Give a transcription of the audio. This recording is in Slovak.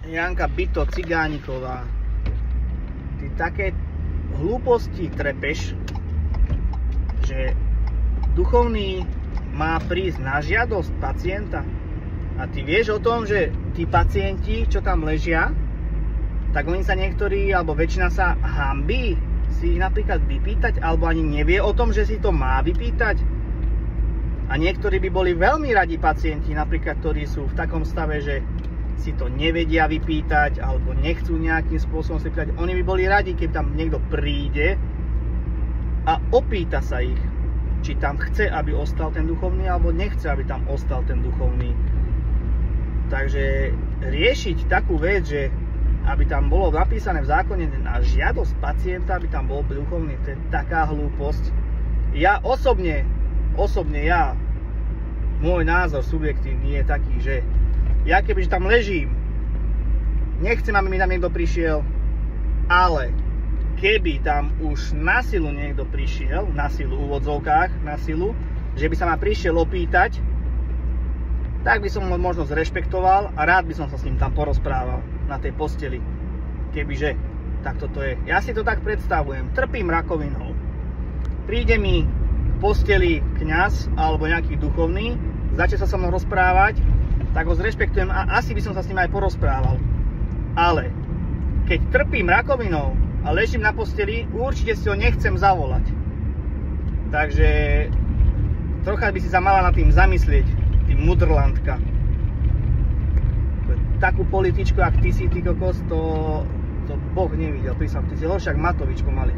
Janka Byto Cigániková, ty také hlúposti trepeš, že duchovný má prísť na žiadosť pacienta a ty vieš o tom, že tí pacienti, čo tam ležia, tak oni sa niektorí, alebo väčšina sa hanbí si ich napríklad vypýtať, alebo ani nevie o tom, že si to má vypýtať. A niektorí by boli veľmi radi pacienti, napríklad, ktorí sú v takom stave, že si to nevedia vypýtať, alebo nechcú nejakým spôsobom si vypýtať. Oni by boli radi, keď tam niekto príde a opýta sa ich, či tam chce, aby ostal ten duchovný, alebo nechce, aby tam ostal ten duchovný. Takže riešiť takú vec, že aby tam bolo napísané v zákone na žiadosť pacienta, aby tam bol duchovný, to je taká hlúposť. Ja osobne môj názor subjektívny je taký, že ja kebyže tam ležím, nechcem, aby mi tam niekto prišiel, ale keby tam už na silu niekto prišiel, na silu v úvodzovkách, na silu, že by sa ma prišiel opýtať, tak by som ho možno zrešpektoval a rád by som sa s ním tam porozprával na tej posteli. Kebyže, tak toto je. Ja si to tak predstavujem. Trpím rakovinou. Príde mi v posteli kňaz alebo nejaký duchovný, začne sa so mnou rozprávať, tak ho zrešpektujem a asi by som sa s ním aj porozprával. Ale keď trpím rakovinou a ležím na posteli, určite si ho nechcem zavolať. Takže trocha by si sa mala nad tým zamyslieť, ty mudrlandka. Takú političku, ak ty si, ty kokos, to Boh nevidel. Prísam, ty si horšak Matovič pomaly.